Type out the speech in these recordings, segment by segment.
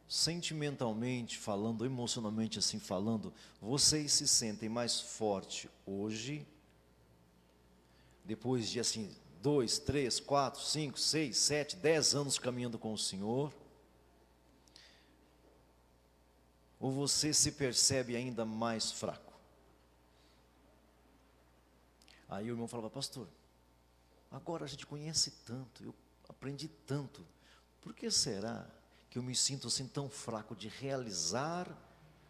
sentimentalmente falando, emocionalmente assim falando, vocês se sentem mais forte hoje, depois de assim 2, 3, 4, 5, 6, 7, 10 anos caminhando com o Senhor? Ou você se percebe ainda mais fraco? Aí o irmão falava: pastor, agora a gente conhece tanto, eu aprendi tanto, por que será que eu me sinto assim tão fraco de realizar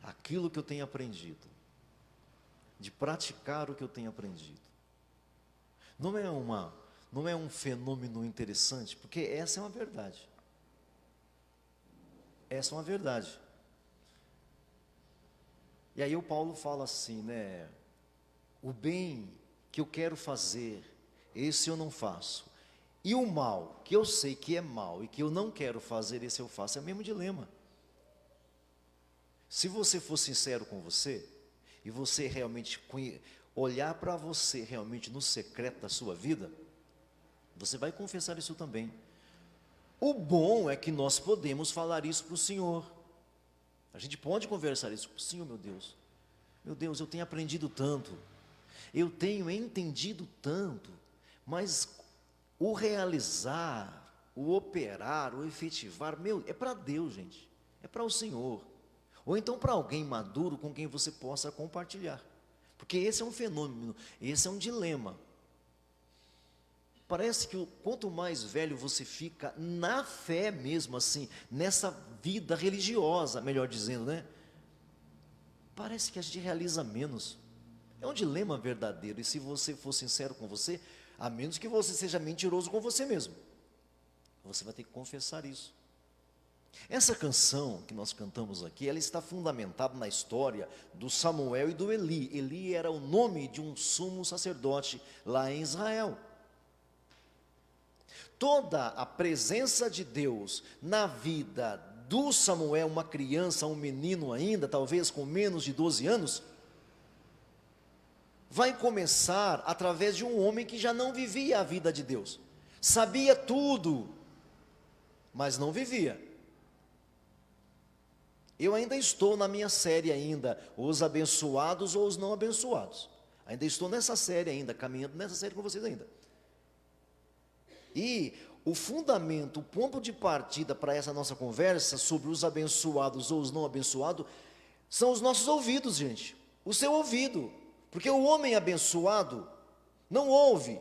aquilo que eu tenho aprendido, de praticar o que eu tenho aprendido? Não é um fenômeno interessante? Porque essa é uma verdade. Essa é uma verdade. E aí o Paulo fala assim, né? O bem que eu quero fazer, esse eu não faço. E o mal, que eu sei que é mal e que eu não quero fazer, esse eu faço. É o mesmo dilema. Se você for sincero com você, e você realmente olhar para você realmente no secreto da sua vida, você vai confessar isso também. O bom é que nós podemos falar isso para o Senhor. A gente pode conversar isso com o Senhor: meu Deus, eu tenho aprendido tanto, eu tenho entendido tanto, mas o realizar, o operar, o efetivar, é para Deus, gente, é para o Senhor. Ou então para alguém maduro com quem você possa compartilhar, porque esse é um fenômeno, esse é um dilema. Parece que quanto mais velho você fica na fé mesmo assim, nessa vida religiosa, melhor dizendo, né? Parece que a gente realiza menos. É um dilema verdadeiro. E se você for sincero com você, a menos que você seja mentiroso com você mesmo, você vai ter que confessar isso. Essa canção que nós cantamos aqui, ela está fundamentada na história do Samuel e do Eli. Eli era o nome de um sumo sacerdote lá em Israel. Toda a presença de Deus na vida do Samuel, uma criança, um menino ainda, talvez com menos de 12 anos, vai começar através de um homem que já não vivia a vida de Deus. Sabia tudo, mas não vivia. Eu ainda estou na minha série ainda, os abençoados ou os não abençoados. Ainda estou nessa série ainda, caminhando nessa série com vocês ainda. E o fundamento, o ponto de partida para essa nossa conversa sobre os abençoados ou os não abençoados, são os nossos ouvidos, gente. O seu ouvido. Porque o homem abençoado não ouve,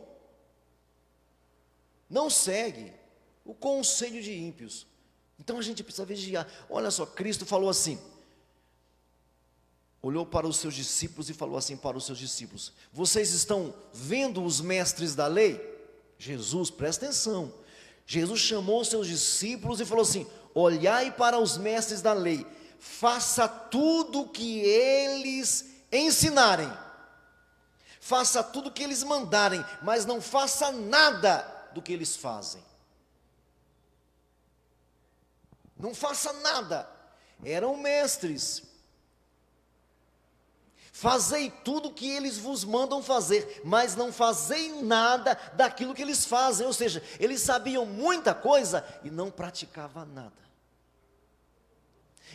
não segue o conselho de ímpios. Então a gente precisa vigiar. Olha só, Cristo falou assim, olhou para os seus discípulos e falou assim para os seus discípulos: vocês estão vendo os mestres da lei? Jesus, presta atenção, Jesus chamou os seus discípulos e falou assim: olhai para os mestres da lei, faça tudo o que eles ensinarem, faça tudo o que eles mandarem, mas não faça nada do que eles fazem. Não faça nada. Eram mestres. Fazei tudo o que eles vos mandam fazer, mas não fazei nada daquilo que eles fazem. Ou seja, eles sabiam muita coisa e não praticavam nada.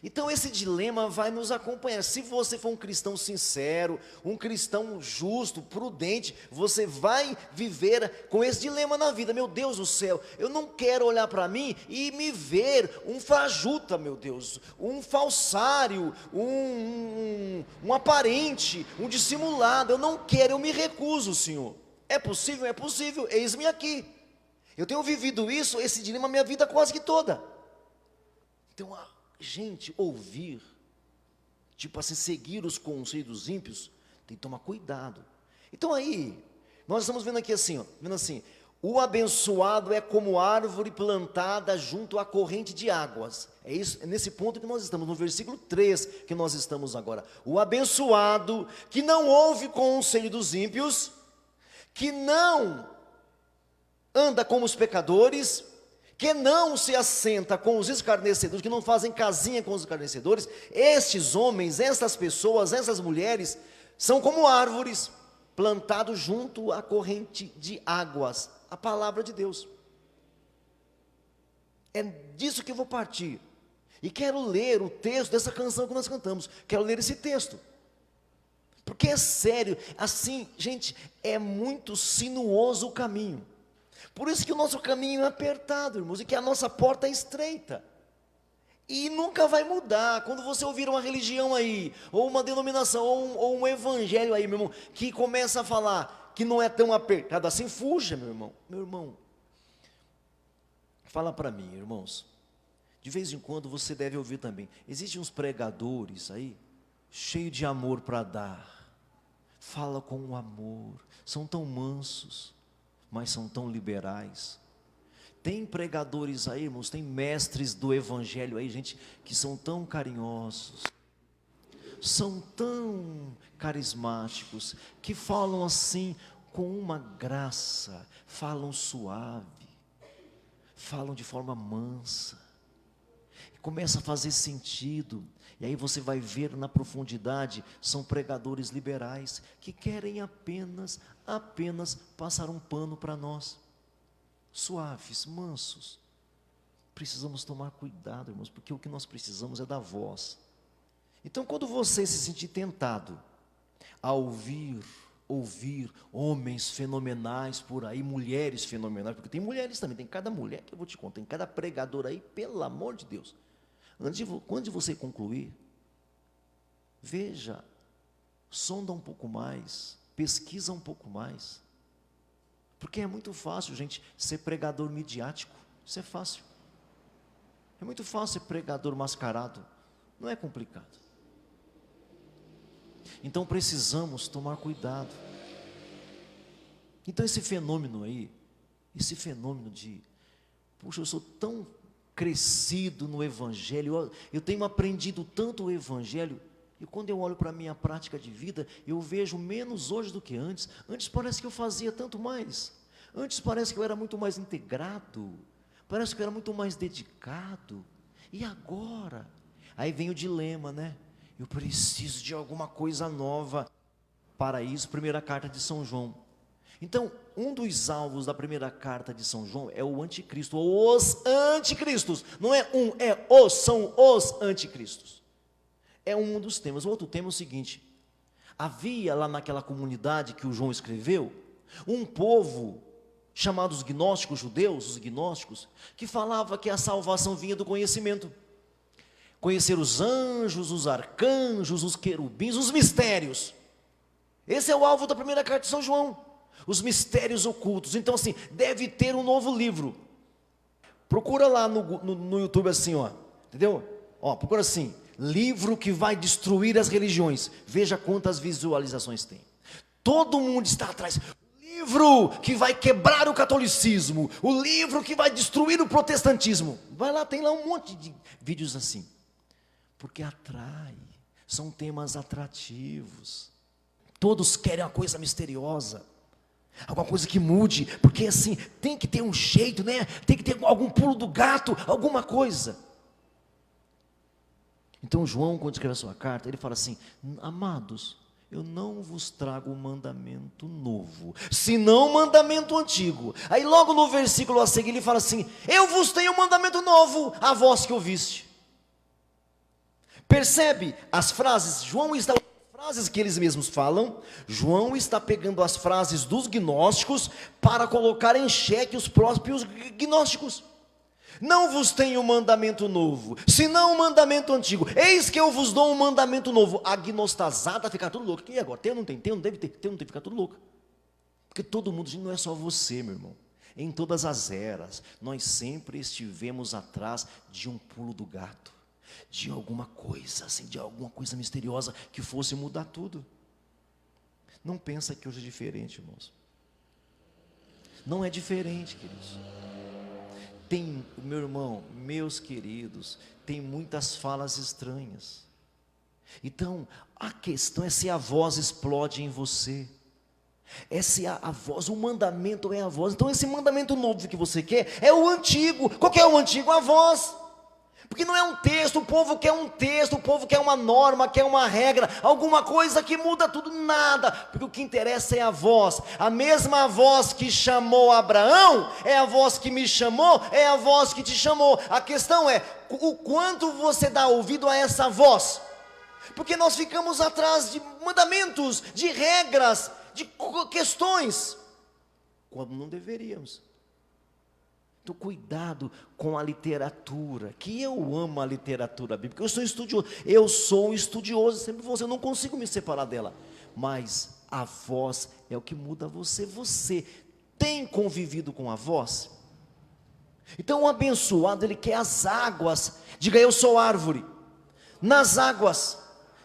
Então esse dilema vai nos acompanhar. Se você for um cristão sincero, um cristão justo, prudente, você vai viver com esse dilema na vida. Meu Deus do céu, eu não quero olhar para mim e me ver um fajuta, meu Deus, um falsário, um aparente, um dissimulado. Eu não quero, eu me recuso, Senhor. É possível? É possível, eis-me aqui. Eu tenho vivido isso, esse dilema, minha vida quase que toda. Então, gente, ouvir, tipo assim, seguir os conselhos dos ímpios, tem que tomar cuidado. Então aí, nós estamos vendo aqui assim, o abençoado é como árvore plantada junto à corrente de águas. É isso, é nesse ponto que nós estamos, no versículo 3 que nós estamos agora. O abençoado que não ouve conselho dos ímpios, que não anda como os pecadores, que não se assenta com os escarnecedores, que não fazem casinha com os escarnecedores. Estes homens, essas pessoas, essas mulheres, são como árvores plantados junto à corrente de águas, a palavra de Deus. É disso que eu vou partir. E quero ler o texto dessa canção que nós cantamos. Quero ler esse texto. Porque é sério, assim, gente, é muito sinuoso o caminho. Por isso que o nosso caminho é apertado, irmãos, e que a nossa porta é estreita. E nunca vai mudar. Quando você ouvir uma religião aí, ou uma denominação, ou um evangelho aí, meu irmão, que começa a falar que não é tão apertado assim, fuja, meu irmão. Meu irmão, fala para mim, irmãos. De vez em quando você deve ouvir também. Existem uns pregadores aí, cheio de amor para dar. Fala com amor. São tão mansos, mas são tão liberais. Tem pregadores aí, irmãos, tem mestres do evangelho aí, gente, que são tão carinhosos. São tão carismáticos, que falam assim, com uma graça. Falam suave. Falam de forma mansa. Começa a fazer sentido, e aí você vai ver na profundidade, são pregadores liberais, que querem apenas passar um pano para nós, suaves, mansos. Precisamos tomar cuidado, irmãos, porque o que nós precisamos é da voz. Então, quando você se sentir tentado a ouvir homens fenomenais por aí, mulheres fenomenais, porque tem mulheres também, tem cada mulher que eu vou te contar, tem cada pregador aí, pelo amor de Deus. Antes de você concluir, veja, sonda um pouco mais, pesquisa um pouco mais, porque é muito fácil, gente, ser pregador midiático. Isso é fácil. É muito fácil ser pregador mascarado. Não é complicado. Então precisamos tomar cuidado. Então esse fenômeno aí, esse fenômeno de, puxa, eu sou tão crescido no evangelho, eu tenho aprendido tanto o evangelho, e quando eu olho para a minha prática de vida, eu vejo menos hoje do que antes. Antes parece que eu fazia tanto mais. Antes parece que eu era muito mais integrado. Parece que eu era muito mais dedicado. E agora? Aí vem o dilema, né? Eu preciso de alguma coisa nova. Para isso, primeira carta de São João. Então, um dos alvos da primeira carta de São João é o anticristo, ou os anticristos. Não é um, é os, são os anticristos. É um dos temas. O outro tema é o seguinte: havia lá naquela comunidade que o João escreveu, um povo chamado os gnósticos judeus, os gnósticos, que falava que a salvação vinha do conhecimento. Conhecer os anjos, os arcanjos, os querubins, os mistérios. Esse é o alvo da primeira carta de São João. Os mistérios ocultos. Então assim, deve ter um novo livro. Procura lá no YouTube assim, ó, entendeu? Ó, procura assim, livro que vai destruir as religiões. Veja quantas visualizações tem. Todo mundo está atrás. Livro que vai quebrar o catolicismo. O livro que vai destruir o protestantismo. Vai lá, tem lá um monte de vídeos assim. Porque atrai. São temas atrativos. Todos querem uma coisa misteriosa. Alguma coisa que mude, porque assim, tem que ter um jeito, né? Tem que ter algum pulo do gato, alguma coisa. Então João, quando escreve a sua carta, ele fala assim: amados, eu não vos trago um mandamento novo, senão um mandamento antigo. Aí logo no versículo a seguir ele fala assim: eu vos tenho um mandamento novo, a vós que ouviste. Percebe as frases? João está frases que eles mesmos falam. João está pegando as frases dos gnósticos para colocar em xeque os próprios gnósticos. Não vos tenho um mandamento novo, senão um mandamento antigo. Eis que eu vos dou um mandamento novo. A gnostazada fica tudo louca. E agora? Tem ou não tem? Tem ou não deve ter? Tem ou não tem? Fica tudo louca. Porque todo mundo, não é só você, meu irmão. Em todas as eras, nós sempre estivemos atrás de um pulo do gato. De alguma coisa, assim, de alguma coisa misteriosa que fosse mudar tudo. Não pensa que hoje é diferente, irmãos. Não é diferente, queridos. Tem, meu irmão, meus queridos, tem muitas falas estranhas. Então, a questão é se a voz explode em você. É se a voz, o mandamento é a voz. Então esse mandamento novo que você quer é o antigo. Qual que é o antigo? A voz. Porque não é um texto, o povo quer um texto, o povo quer uma norma, quer uma regra, alguma coisa que muda tudo, nada, porque o que interessa é a voz. A mesma voz que chamou Abraão, é a voz que me chamou, é a voz que te chamou. A questão é, o quanto você dá ouvido a essa voz? Porque nós ficamos atrás de mandamentos, de regras, de questões, quando não deveríamos. Então, cuidado com a literatura, que eu amo a literatura bíblica, eu sou um estudioso, sempre vou, eu não consigo me separar dela, mas a voz é o que muda você. Você tem convivido com a voz? Então o abençoado, ele quer as águas, diga eu sou árvore, nas águas,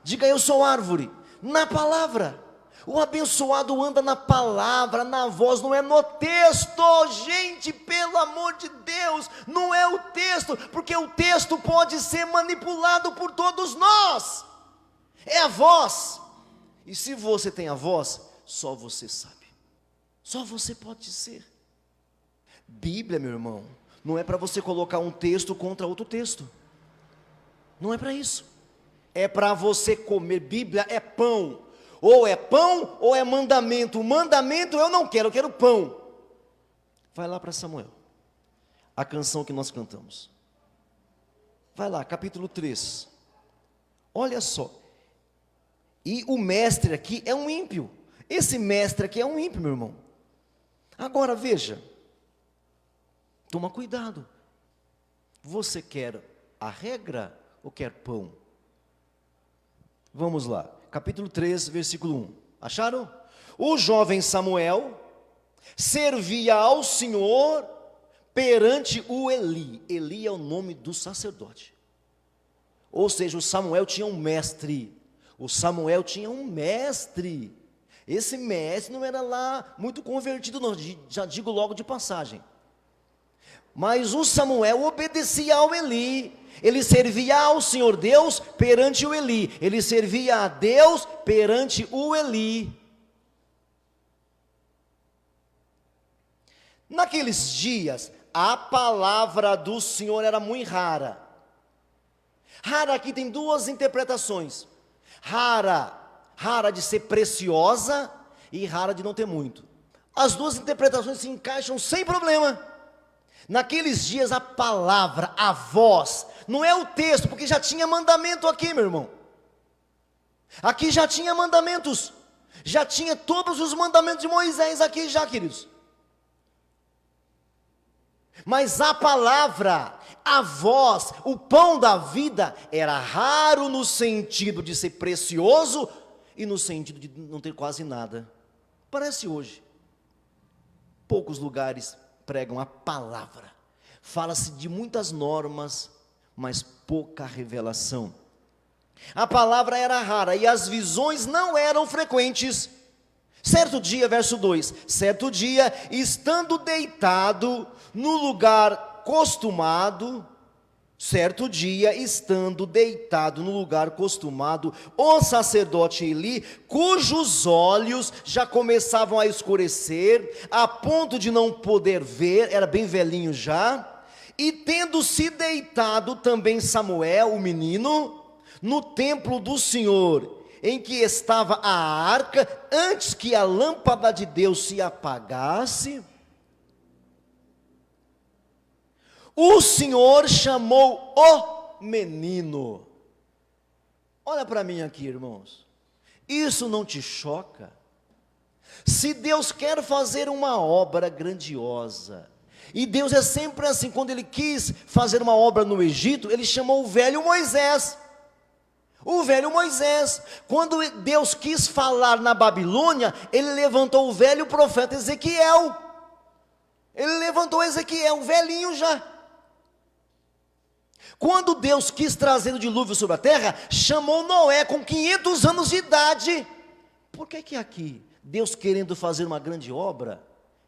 diga eu sou árvore, na palavra. O abençoado anda na palavra, na voz, não é no texto. Gente, pelo amor de Deus, não é o texto, porque o texto pode ser manipulado por todos nós. É a voz. E se você tem a voz, só você sabe. Só você pode dizer. Bíblia, meu irmão, não é para você colocar um texto contra outro texto. Não é para isso. É para você comer. Bíblia é pão. Ou é pão ou é mandamento. O mandamento eu não quero, eu quero pão. Vai lá para Samuel, a canção que nós cantamos. Vai lá, capítulo 3. Olha só. E o mestre aqui é um ímpio. Esse mestre aqui é um ímpio, meu irmão. Agora veja. Toma cuidado. Você quer a regra ou quer pão? Vamos lá. Capítulo 3, versículo 1. Acharam? O jovem Samuel servia ao Senhor perante o Eli. Eli é o nome do sacerdote. Ou seja, o Samuel tinha um mestre. O Samuel tinha um mestre. Esse mestre não era lá muito convertido, não, já digo logo de passagem. Mas o Samuel obedecia ao Eli. Ele servia ao Senhor Deus perante o Eli. Ele servia a Deus perante o Eli. Naqueles dias, a palavra do Senhor era muito rara. Rara aqui tem duas interpretações. Rara de ser preciosa e rara de não ter muito. As duas interpretações se encaixam sem problema. Naqueles dias a palavra, a voz, não é o texto, porque já tinha mandamento aqui, meu irmão. Aqui já tinha mandamentos, já tinha todos os mandamentos de Moisés aqui já, queridos. Mas a palavra, a voz, o pão da vida, era raro no sentido de ser precioso e no sentido de não ter quase nada. Parece hoje. Poucos lugares pregam a palavra. Fala-se de muitas normas, mas pouca revelação. A palavra era rara e as visões não eram frequentes. Certo dia, verso 2, certo dia, estando deitado no lugar costumado, o sacerdote Eli, cujos olhos já começavam a escurecer, a ponto de não poder ver, era bem velhinho já, e tendo se deitado também Samuel, o menino, no templo do Senhor, em que estava a arca, antes que a lâmpada de Deus se apagasse, o Senhor chamou o menino. Olha para mim aqui, irmãos. Isso não te choca? Se Deus quer fazer uma obra grandiosa, e Deus é sempre assim, quando Ele quis fazer uma obra no Egito, Ele chamou o velho Moisés. O velho Moisés. Quando Deus quis falar na Babilônia, Ele levantou o velho profeta Ezequiel. Ele levantou Ezequiel, velhinho já. Quando Deus quis trazer o dilúvio sobre a terra, chamou Noé com 500 anos de idade. Por que aqui, Deus querendo fazer uma grande obra,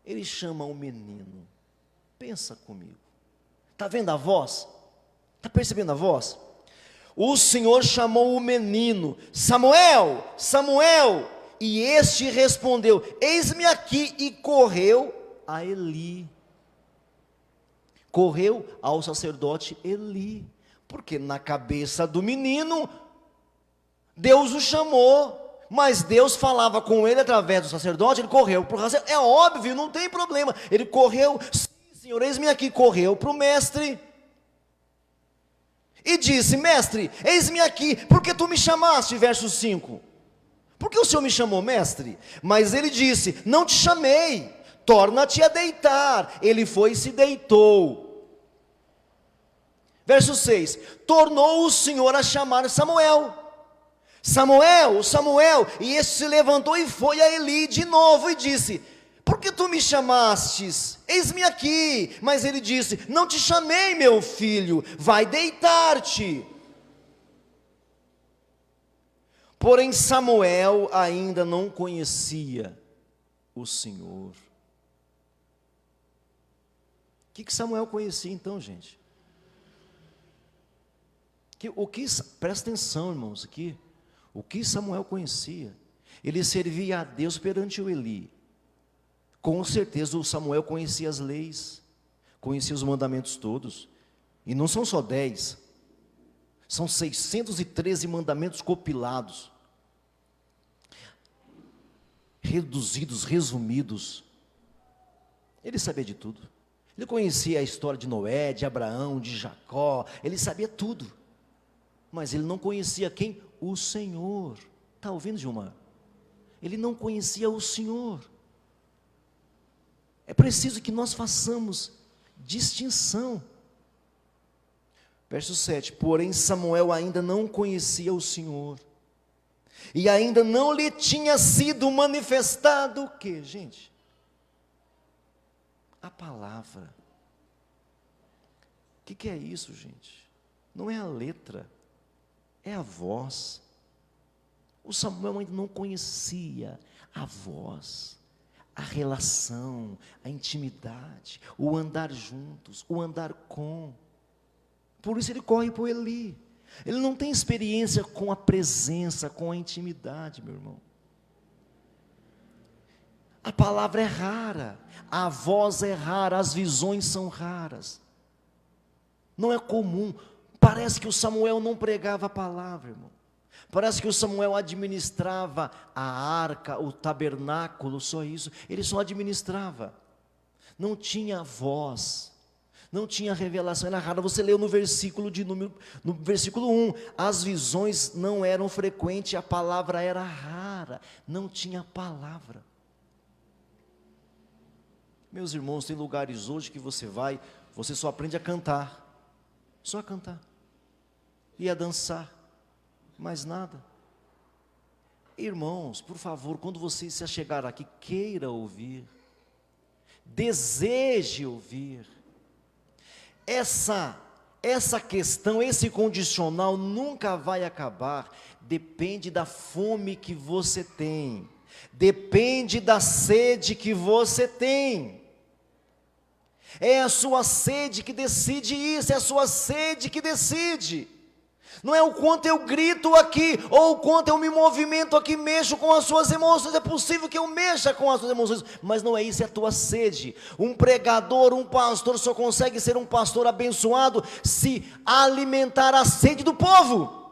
Ele chama um menino? Pensa comigo. Está vendo a voz? Está percebendo a voz? O Senhor chamou o menino, Samuel, Samuel, e este respondeu, eis-me aqui, e correu a Eli. Correu ao sacerdote Eli. Porque na cabeça do menino, Deus o chamou, mas Deus falava com ele através do sacerdote, ele correu para o sacerdote, é óbvio, não tem problema, ele correu, sim Senhor, eis-me aqui, correu para o mestre, e disse, mestre, eis-me aqui, porque tu me chamaste, verso 5, por que o Senhor me chamou, mestre? Mas ele disse, não te chamei, torna-te a deitar, ele foi e se deitou. Verso 6, tornou o Senhor a chamar Samuel, Samuel, Samuel, e este se levantou e foi a Eli de novo e disse, por que tu me chamastes? Eis-me aqui. Mas ele disse, não te chamei, meu filho, vai deitar-te. Porém Samuel ainda não conhecia o Senhor. O que Samuel conhecia então, gente? Presta atenção, irmãos, aqui. O que Samuel conhecia? Ele servia a Deus perante o Eli. Com certeza o Samuel conhecia as leis, conhecia os mandamentos todos. E não são só 10. São 613 mandamentos compilados. Reduzidos, resumidos. Ele sabia de tudo. Ele conhecia a história de Noé, de Abraão, de Jacó. Ele sabia tudo. Mas ele não conhecia quem? O Senhor. Está ouvindo, Gilmar? Ele não conhecia o Senhor. É preciso que nós façamos distinção. Verso 7, porém Samuel ainda não conhecia o Senhor, e ainda não lhe tinha sido manifestado o que, gente? A palavra. O que é isso, gente? Não é a letra, é a voz. O Samuel ainda não conhecia a voz, a relação, a intimidade, o andar juntos, o andar com. Por isso ele corre para o Eli. Ele não tem experiência com a presença, com a intimidade, meu irmão. A palavra é rara, a voz é rara, as visões são raras. Não é comum. Parece que o Samuel não pregava a palavra, irmão. Parece que o Samuel administrava a arca, o tabernáculo, só isso. Ele só administrava. Não tinha voz. Não tinha revelação, era rara. Você leu no versículo 1, as visões não eram frequentes, a palavra era rara, não tinha palavra. Meus irmãos, tem lugares hoje que você vai, você só aprende a cantar, só a cantar, e a dançar, mais nada. Irmãos, por favor, quando você se chegar aqui, queira ouvir, deseje ouvir. Essa questão, esse condicional nunca vai acabar, depende da fome que você tem, depende da sede que você tem, é a sua sede que decide isso, é a sua sede que decide, não é o quanto eu grito aqui, ou o quanto eu me movimento aqui, mexo com as suas emoções, é possível que eu mexa com as suas emoções, mas não é isso, é a tua sede. Um pregador, um pastor só consegue ser um pastor abençoado se alimentar a sede do povo,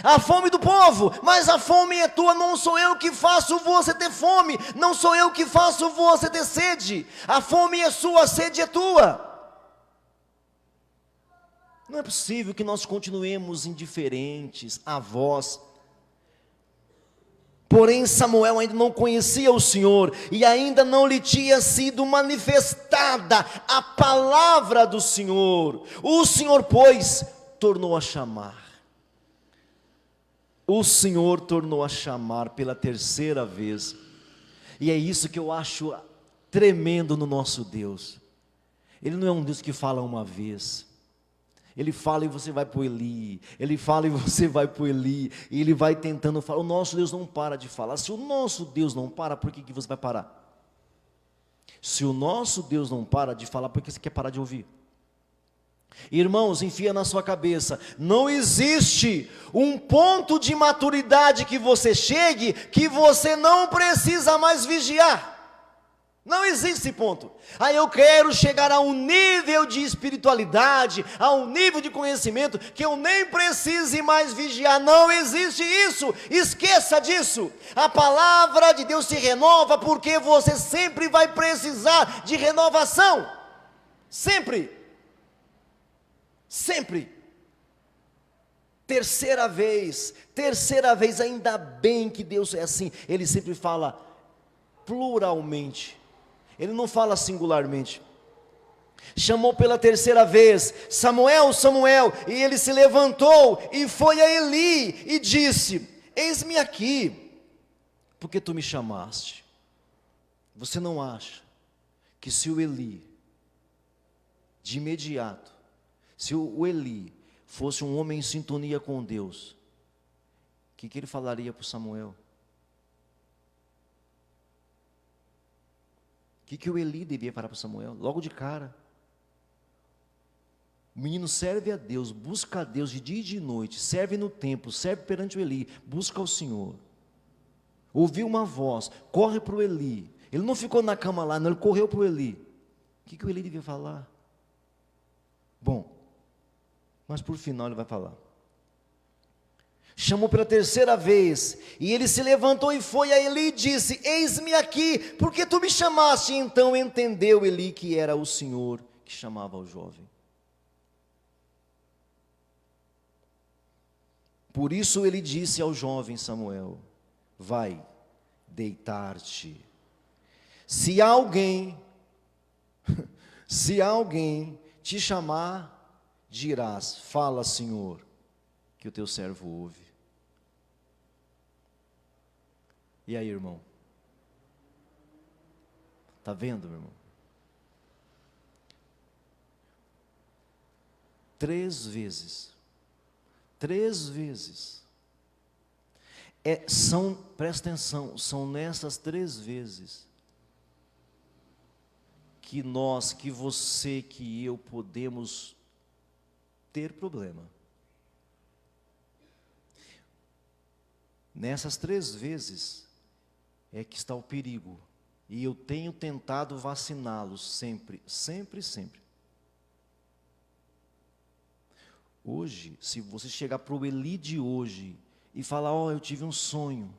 a fome do povo. Mas a fome é tua, não sou eu que faço você ter fome, não sou eu que faço você ter sede, a fome é sua, a sede é tua. Não é possível que nós continuemos indiferentes à voz. Porém Samuel ainda não conhecia o Senhor, e ainda não lhe tinha sido manifestada a palavra do Senhor. O Senhor, pois, tornou a chamar. O Senhor tornou a chamar pela terceira vez. E é isso que eu acho tremendo no nosso Deus. Ele não é um Deus que fala uma vez. Ele fala e você vai para o Eli, ele fala e você vai para o Eli, e ele vai tentando falar. O nosso Deus não para de falar. Se o nosso Deus não para, por que você vai parar? Se o nosso Deus não para de falar, por que você quer parar de ouvir? Irmãos, enfia na sua cabeça, não existe um ponto de maturidade que você chegue, que você não precisa mais vigiar. Não existe esse ponto. Eu quero chegar a um nível de espiritualidade, a um nível de conhecimento, que eu nem precise mais vigiar. Não existe isso. Esqueça disso. A palavra de Deus se renova, porque você sempre vai precisar de renovação. Sempre. Sempre. Terceira vez, ainda bem que Deus é assim. Ele sempre fala pluralmente. Ele não fala singularmente. Chamou pela terceira vez: Samuel, Samuel. E ele se levantou e foi a Eli e disse: eis-me aqui, porque tu me chamaste. Você não acha que se o Eli, de imediato, se o Eli fosse um homem em sintonia com Deus, o que ele falaria para o Samuel? O que o Eli devia falar para Samuel? Logo de cara. O menino serve a Deus, busca a Deus de dia e de noite, serve no templo, serve perante o Eli, busca o Senhor. Ouviu uma voz, corre para o Eli. Ele não ficou na cama lá, não, ele correu para o Eli. O que o Eli devia falar? Bom, mas por final ele vai falar. Chamou pela terceira vez, e ele se levantou e foi a Eli e disse: eis-me aqui, porque tu me chamaste. E então entendeu Eli que era o Senhor que chamava o jovem. Por isso ele disse ao jovem Samuel: vai deitar-te. Se alguém te chamar, dirás: fala, Senhor, que o teu servo ouve. E aí, irmão? Está vendo, meu irmão? 3 vezes. 3 vezes. Presta atenção, são nessas 3 vezes que nós, que você, que eu podemos ter problema. Nessas 3 vezes é que está o perigo. E eu tenho tentado vaciná-los sempre, sempre, sempre. Hoje, se você chegar para o Eli de hoje e falar: eu tive um sonho,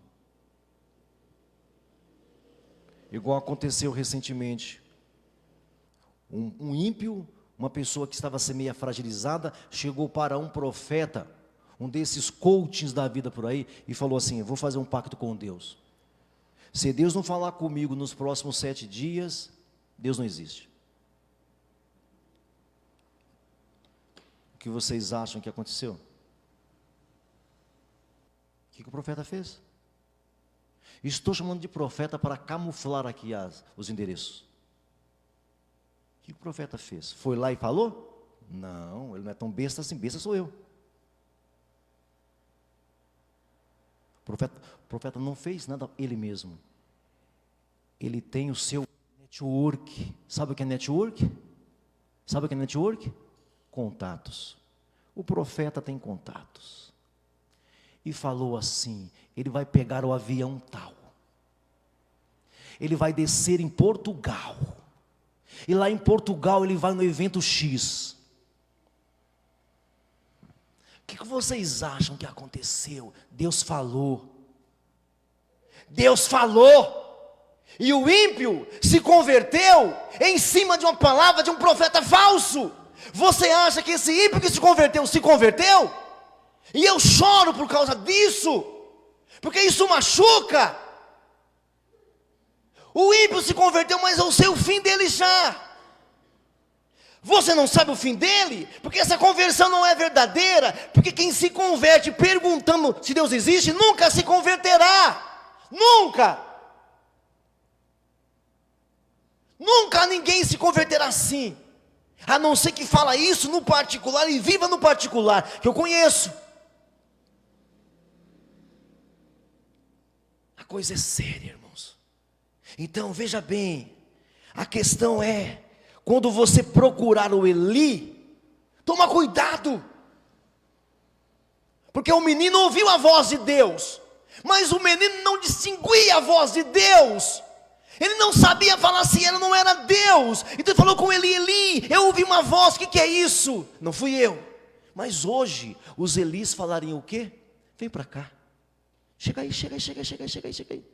igual aconteceu recentemente, um ímpio, uma pessoa que estava meio fragilizada, chegou para um profeta, um desses coachings da vida por aí, e falou assim: eu vou fazer um pacto com Deus. Se Deus não falar comigo nos próximos 7 dias, Deus não existe. O que vocês acham que aconteceu? O que o profeta fez? Estou chamando de profeta para camuflar aqui os endereços. O que o profeta fez? Foi lá e falou? Não, ele não é tão besta assim, besta sou eu. O profeta não fez nada ele mesmo. Ele tem o seu network. Sabe o que é network? Sabe o que é network? Contatos. O profeta tem contatos. E falou assim: ele vai pegar o avião tal. Ele vai descer em Portugal. E lá em Portugal ele vai no evento X. O que vocês acham que aconteceu? Deus falou. Deus falou. E o ímpio se converteu em cima de uma palavra de um profeta falso. Você acha que esse ímpio que se converteu? E eu choro por causa disso, porque isso machuca. O ímpio se converteu, mas eu sei o fim dele já. Você não sabe o fim dele, porque essa conversão não é verdadeira. Porque quem se converte perguntando se Deus existe, nunca se converterá. Nunca. Nunca ninguém se converterá assim. A não ser que fala isso no particular e viva no particular, que eu conheço. A coisa é séria, irmãos. Então veja bem, a questão é, quando você procurar o Eli, toma cuidado. Porque o menino ouviu a voz de Deus, mas o menino não distinguia a voz de Deus. Ele não sabia falar se era ou não era Deus. Então ele falou com Eli: Eli, eu ouvi uma voz, o que é isso? Não fui eu. Mas hoje, os Elis falariam o quê? Vem para cá. Chega aí, chega aí, chega aí, chega aí, chega aí, chega aí.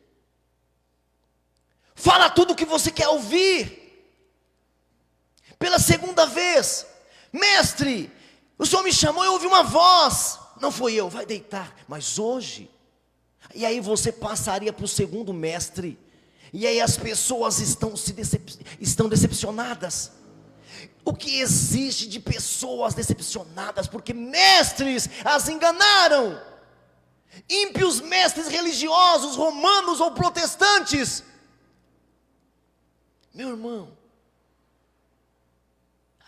Fala tudo o que você quer ouvir. Pela segunda vez: mestre, o Senhor me chamou, eu ouvi uma voz. Não foi eu, vai deitar. Mas hoje, e aí você passaria para o segundo mestre. E aí as pessoas estão decepcionadas. O que existe de pessoas decepcionadas? Porque mestres as enganaram. Ímpios mestres religiosos, romanos ou protestantes. Meu irmão,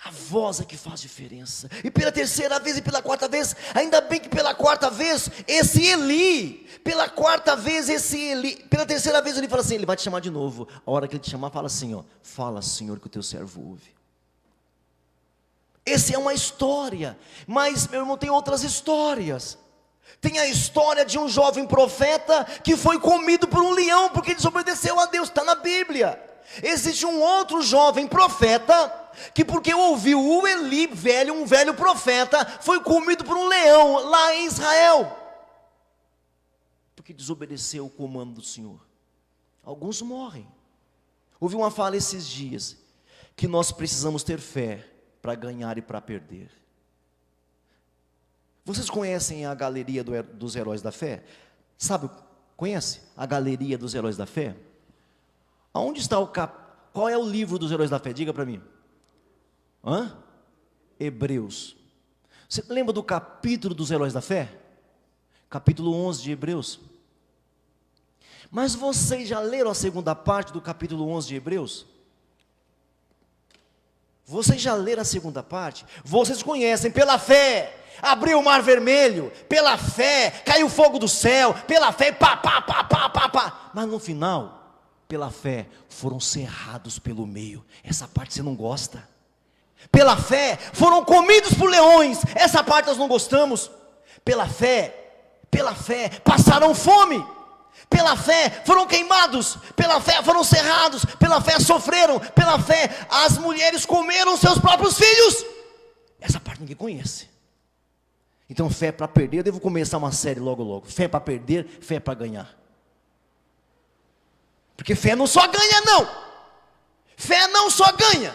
a voz é que faz diferença. E pela terceira vez e pela quarta vez, ainda bem que pela quarta vez, esse Eli, pela terceira vez ele fala assim, ele vai te chamar de novo. A hora que ele te chamar, fala assim, ó: fala, Senhor, que o teu servo ouve. Essa é uma história, mas meu irmão, tem outras histórias. Tem a história de um jovem profeta que foi comido por um leão porque desobedeceu a Deus, está na Bíblia. Existe um outro jovem profeta que, porque ouviu o Eli, um velho profeta, foi comido por um leão lá em Israel, porque desobedeceu o comando do Senhor. Alguns morrem. Ouvi uma fala esses dias, que nós precisamos ter fé para ganhar e para perder. Vocês conhecem a galeria dos heróis da fé? Sabe, conhece a galeria dos heróis da fé? Aonde está qual é o livro dos heróis da fé? Diga para mim. Hebreus. Você lembra do capítulo dos heróis da fé? Capítulo 11 de Hebreus. Mas vocês já leram a segunda parte do capítulo 11 de Hebreus? Vocês já leram a segunda parte? Vocês conhecem: pela fé abriu o mar vermelho, pela fé caiu fogo do céu, pela fé pá. Mas no final, pela fé foram cerrados pelo meio. Essa parte você não gosta. Pela fé foram comidos por leões. Essa parte nós não gostamos. Pela fé passaram fome. Pela fé foram queimados. Pela fé foram cerrados. Pela fé sofreram. Pela fé as mulheres comeram seus próprios filhos. Essa parte ninguém conhece. Então, fé para perder, eu devo começar uma série logo. Fé para perder, fé para ganhar. Porque fé não só ganha, não. Fé não só ganha,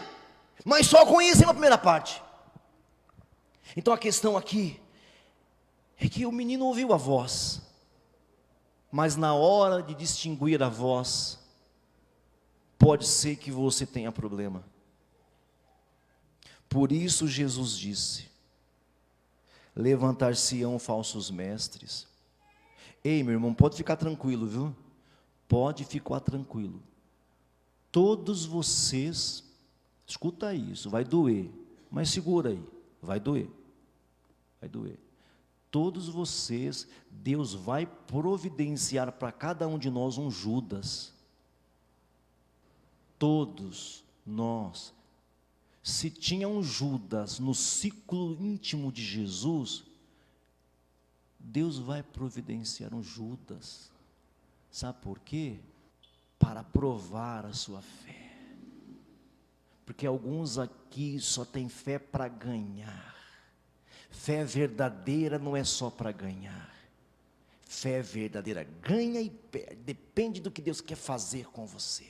mas só conhece na primeira parte. Então a questão aqui é que o menino ouviu a voz, mas na hora de distinguir a voz, pode ser que você tenha problema. Por isso Jesus disse: levantar-se-ão falsos mestres. Ei, meu irmão, pode ficar tranquilo, viu? Pode ficar tranquilo. Todos vocês, escuta isso, vai doer, mas segura aí, vai doer. Todos vocês, Deus vai providenciar para cada um de nós um Judas. Todos nós. Se tinha um Judas no ciclo íntimo de Jesus, Deus vai providenciar um Judas. Sabe por quê? Para provar a sua fé. Porque alguns aqui só têm fé para ganhar. Fé verdadeira não é só para ganhar. Fé verdadeira ganha e perde, depende do que Deus quer fazer com você.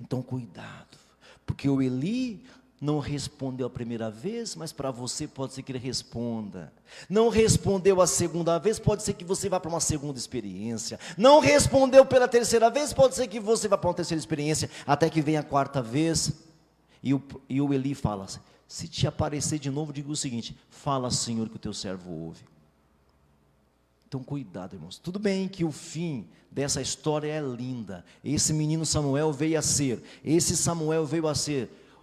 Então cuidado, porque o Eli não respondeu a primeira vez, mas para você pode ser que ele responda. Não respondeu a segunda vez, pode ser que você vá para uma segunda experiência. Não respondeu pela terceira vez, pode ser que você vá para uma terceira experiência, até que venha a quarta vez, e o Eli fala assim: se te aparecer de novo, diga o seguinte: fala, Senhor, que o teu servo ouve. Então cuidado, irmãos. Tudo bem que o fim dessa história é linda. Esse menino Samuel veio a ser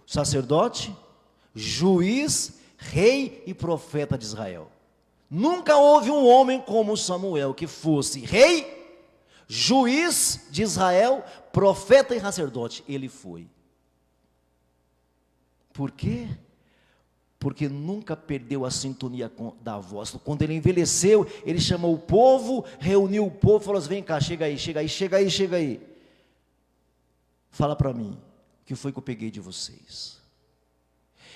sacerdote, juiz, rei e profeta de Israel. Nunca houve um homem como Samuel que fosse rei, juiz de Israel, profeta e sacerdote. Ele foi. Por quê? Porque nunca perdeu a sintonia da voz. Quando ele envelheceu, ele chamou o povo, reuniu o povo, falou assim: vem cá, chega aí. Fala para mim, o que foi que eu peguei de vocês?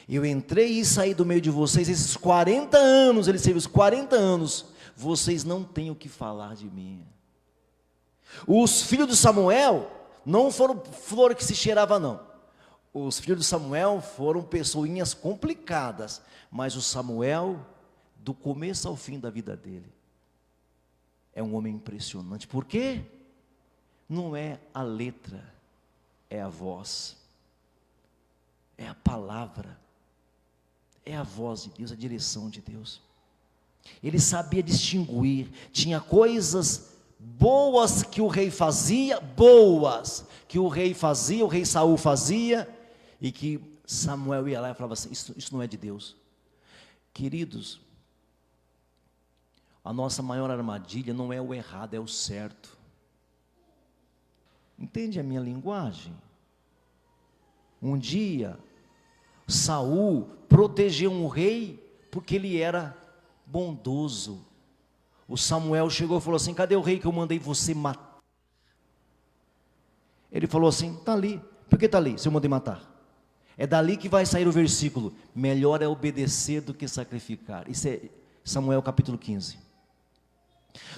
Eu entrei e saí do meio de vocês, esses 40 anos, ele serviu os 40 anos, vocês não têm o que falar de mim. Os filhos de Samuel não foram flor que se cheirava não. Os filhos de Samuel foram pessoinhas complicadas, mas o Samuel, do começo ao fim da vida dele, é um homem impressionante. Por quê? Não é a letra, é a voz, é a palavra, é a voz de Deus, a direção de Deus. Ele sabia distinguir, tinha coisas boas que o rei fazia, o rei Saul fazia, e que Samuel ia lá e falava assim, isso não é de Deus. Queridos, a nossa maior armadilha não é o errado, é o certo. Entende a minha linguagem? Um dia, Saul protegeu um rei porque ele era bondoso. O Samuel chegou e falou assim, cadê o rei que eu mandei você matar? Ele falou assim, está ali. Por que está ali, se eu mandei matar? É dali que vai sair o versículo, melhor é obedecer do que sacrificar. Isso é Samuel capítulo 15.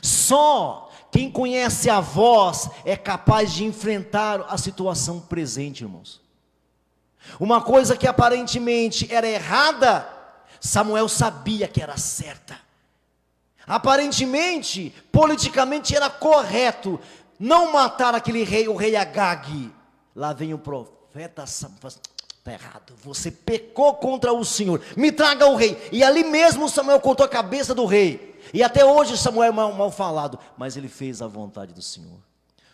Só quem conhece a voz é capaz de enfrentar a situação presente, irmãos. Uma coisa que aparentemente era errada, Samuel sabia que era certa. Aparentemente, politicamente era correto não matar aquele rei, o rei Agag. Lá vem o profeta Samuel, está errado, você pecou contra o Senhor, me traga o rei. E ali mesmo Samuel cortou a cabeça do rei. E até hoje Samuel é mal falado, mas ele fez a vontade do Senhor.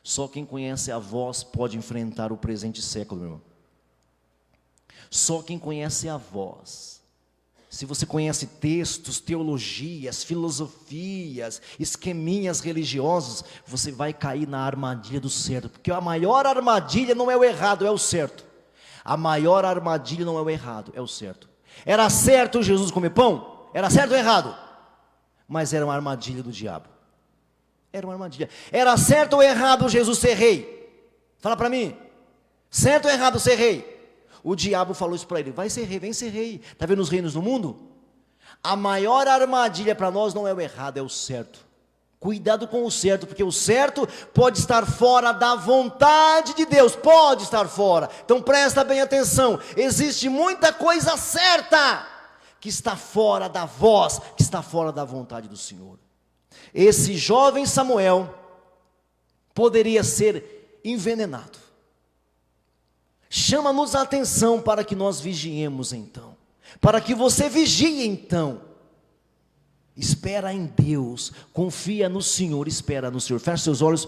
Só quem conhece a voz pode enfrentar o presente século, meu irmão. Só quem conhece a voz. Se você conhece textos, teologias, filosofias, esqueminhas religiosos, você vai cair na armadilha do certo. Porque a maior armadilha não é o errado, é o certo. A maior armadilha não é o errado, é o certo. Era certo Jesus comer pão? Era certo ou errado? Mas era uma armadilha do diabo. Era uma armadilha. Era certo ou errado Jesus ser rei? Fala para mim. Certo ou errado ser rei? O diabo falou isso para ele, vai ser rei, vem ser rei. Está vendo os reinos do mundo? A maior armadilha para nós não é o errado, é o certo. Cuidado com o certo, porque o certo pode estar fora da vontade de Deus, pode estar fora. Então presta bem atenção, existe muita coisa certa que está fora da voz, que está fora da vontade do Senhor. Esse jovem Samuel poderia ser envenenado. Chama-nos a atenção para que nós vigiemos então, para que você vigie então. Espera em Deus, confia no Senhor, espera no Senhor. Feche seus olhos,